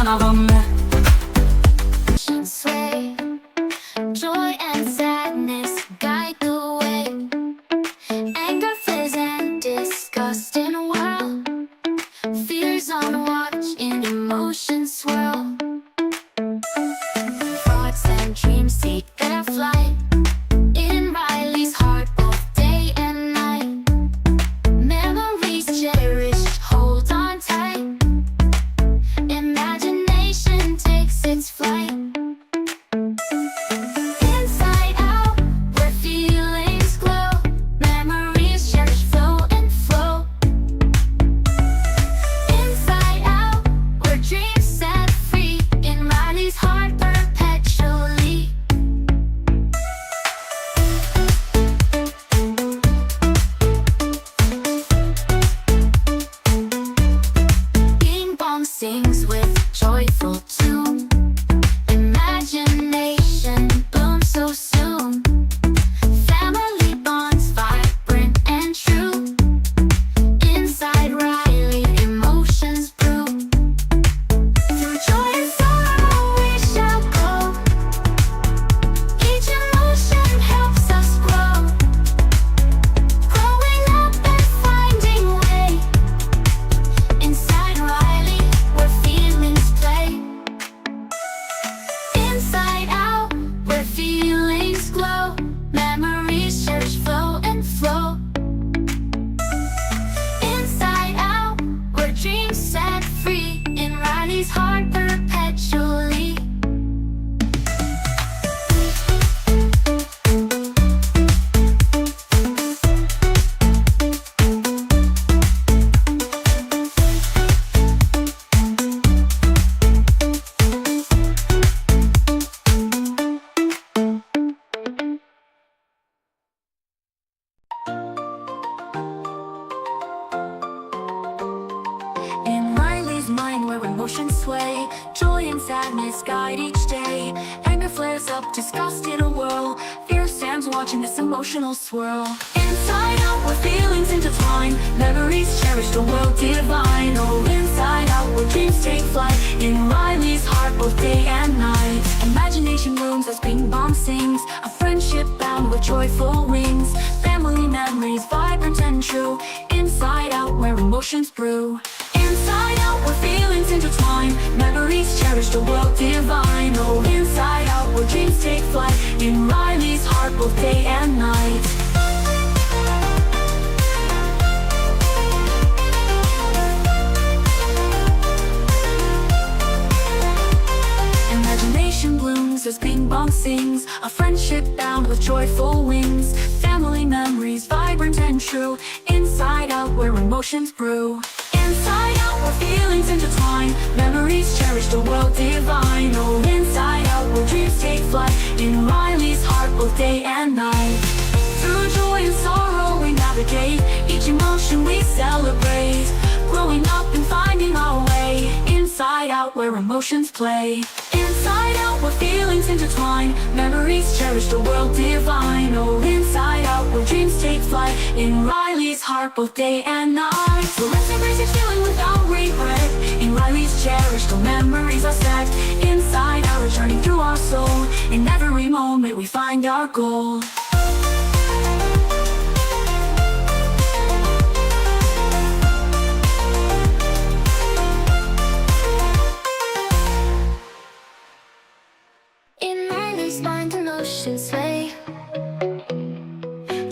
kanavamme. Sway, joy and sadness guide the way. Anger, fears and disgust in a whirl. Fears on watch and emotions swirl. Thoughts and dreams seek their flight. In Riley's heart both day and night. Memories cherished, hold on tight. Imagination takes its flight. Inside out, where feelings glow. Memories cherish, flow and flow. Inside out, where dreams set free. In Riley's heart perpetually. Bing bong sings with joyful tune. Imagination blooms so soon. Family bonds vibrant and true. Inside Riley, emotions brew. Through joy and sorrow we shall go. Each emotion helps us grow. Growing up and finding way. Inside Riley, where feelings play. Inside out, where feelings glow. Memories cherish, flow and flow. Inside out, where dreams set free. In Riley's heart perpetually. In Riley's mind where emotions sway. Joy and sadness guide each day. Anger flares up, disgust in a whirl. Fear stands watching this emotional swirl. Inside out where feelings intertwine. Memories cherished, a world divine. Oh, inside out where dreams take flight. In Riley's heart both day and night. Imagination blooms as ping pong sings. A friendship bound with joyful wings. Family memories vibrant and true. Inside out where emotions brew. Inside out where feelings intertwine. Memories cherished, a world divine. Oh, inside out where dreams take flight. In Riley's heart both day and night. Imagination blooms as ping pong sings. A friendship bound with joyful wings. Family memories vibrant and true. Inside out where emotions brew. Inside out where feelings intertwine. Memories cherished, a world divine. Oh, inside out where dreams take flight. In Riley's heart both day and night. Through joy and sorrow we navigate. Each emotion we celebrate. Growing up and finding our way. Inside out where emotions play. Inside out where feelings intertwine. Memories cherished, a world divine. Oh, inside out where dreams take flight. In Riley's heart both day and night. So let's embrace each feeling without regret. In Riley's cherished, all memories are set. Inside out, returning through our soul. In every moment we find our goal. In Riley's mind emotions sway.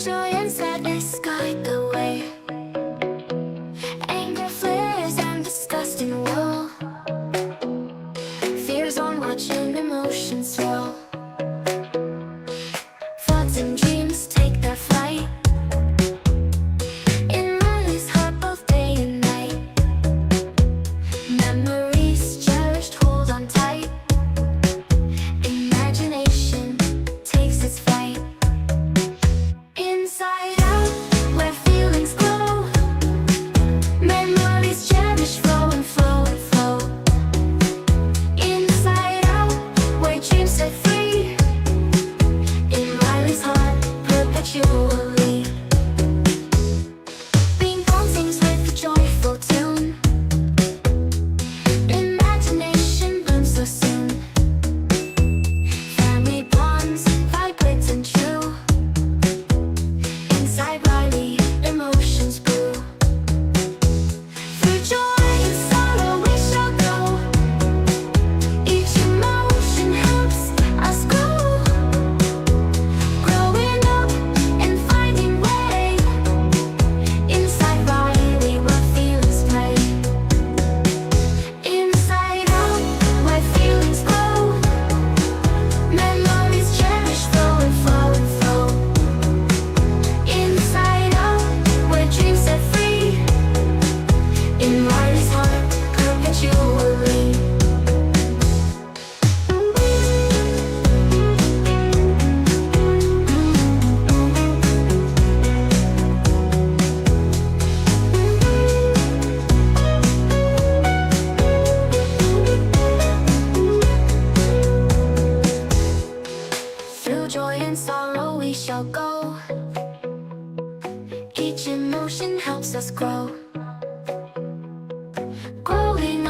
Joy and sadness guide the way. Anger flares and disgust in roll. Fears on watch and emotions swirl. Thoughts and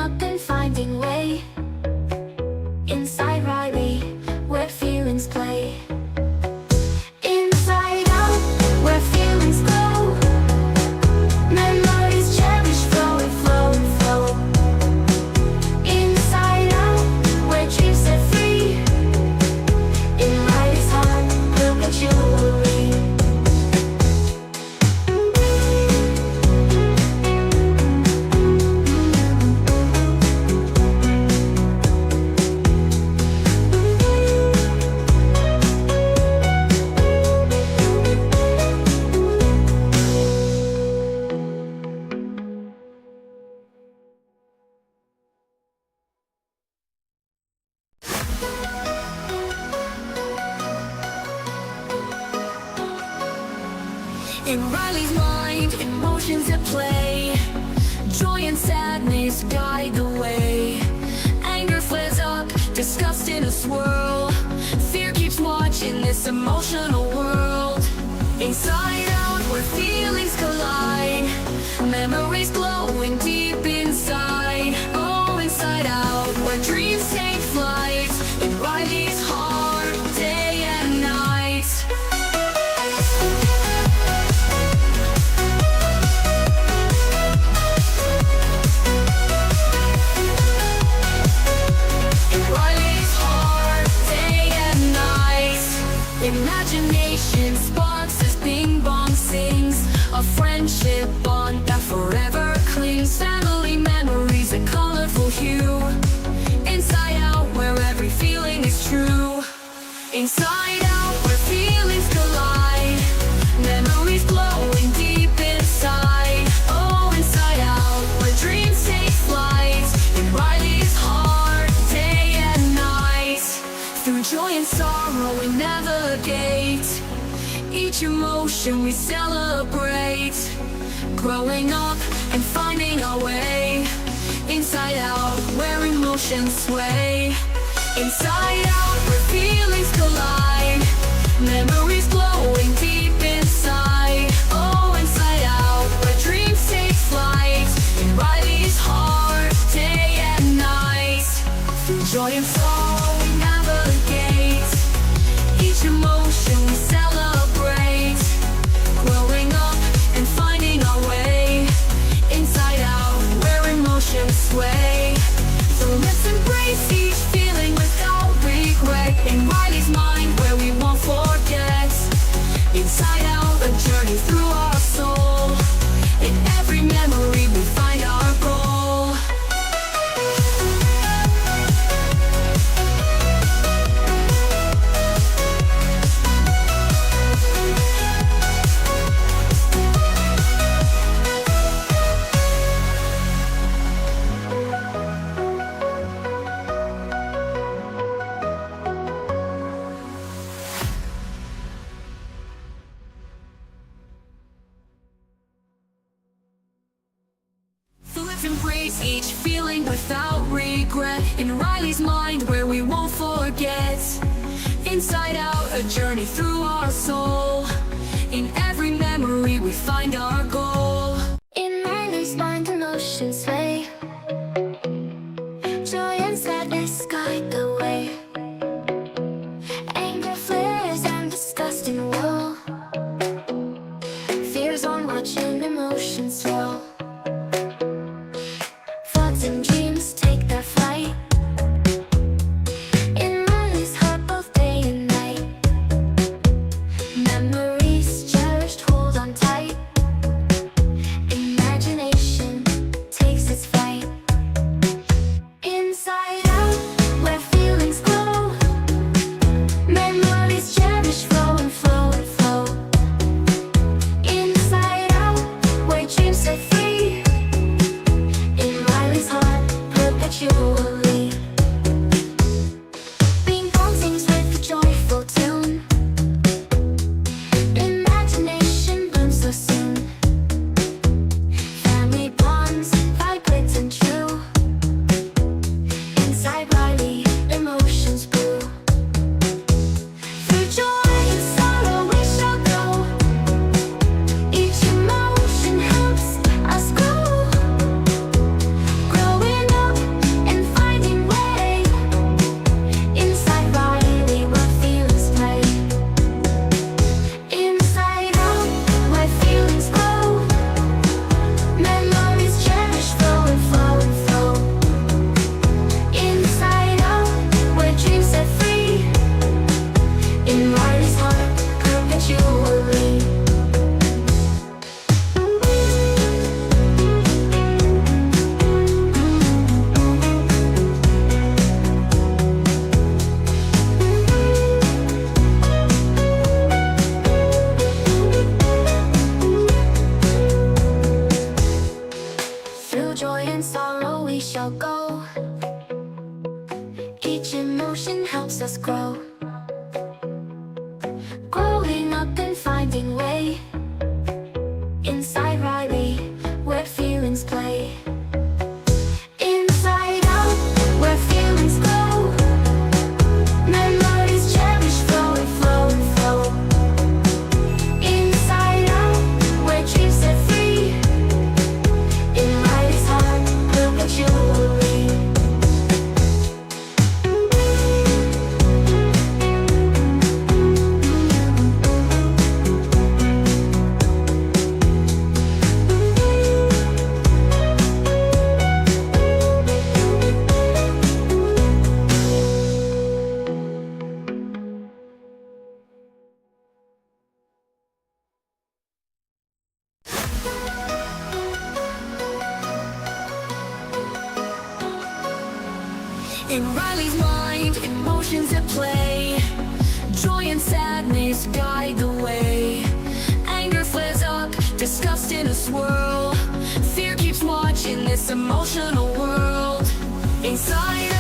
up and finding way. Inside Riley, where feelings play. Inside out, where feelings glow. Memories cherished, flowing, flowing, flow. Inside out, where dreams set free. In Riley's heart, look at jewelry. In Riley's mind, emotions at play. Joy and sadness guide the way. Anger flares up, disgust in a swirl. Fear keeps watching this emotional world. Inside out, where feelings collide. Memories glowing deep inside. Oh, inside out, where dreams take flight. In Riley's heart, day and night. Imagination sparks as ping pong sings. A friendship bond that forever clings. Family memories, a colorful hue. Inside out, where every feeling is true. Inside out, where feelings collide. Memories glowing deep inside. Oh, inside out, where dreams take flight. In Riley's heart, day and night. Through joy and sorrow we navigate. Each emotion we celebrate. Growing up and finding our way. Inside out, where emotions sway. Inside out, where feelings collide. Memories glowing deep inside. Oh, inside out, where dreams take flight. In Riley's heart, day and night. Through joy and sorrow we navigate. Each emotion we celebrate. Growing up and finding our way. Inside out, where emotions sway. So let's embrace each feeling without regret. In Riley's mind, where we won't forget. Inside out, a journey through our soul. In every memory we find our goal. So let's embrace each feeling without regret. In Riley's mind, where we won't forget. Inside out, a journey through our soul. In every memory we find our goal. In Riley's mind, emotions sway. Joy and sadness guide the way. Anger flares and disgust in woe. Fears on watching emotions swell. Thoughts and dreams take their flight. In Riley's heart, both day and night. Memories cherished, hold on tight. tomorrow we shall go. Each emotion helps us grow. Growing up and finding way. Inside Riley, where feelings play. Inside out, where feelings grow. Memories cherished, flow and flow and flow. Inside out, where dreams set free. In Riley's heart, we'll get jewelry. In Riley's mind, emotions at play. Joy and sadness guide the way. Anger flares up, disgust in a swirl. Fear keeps watch in this emotional world. Inside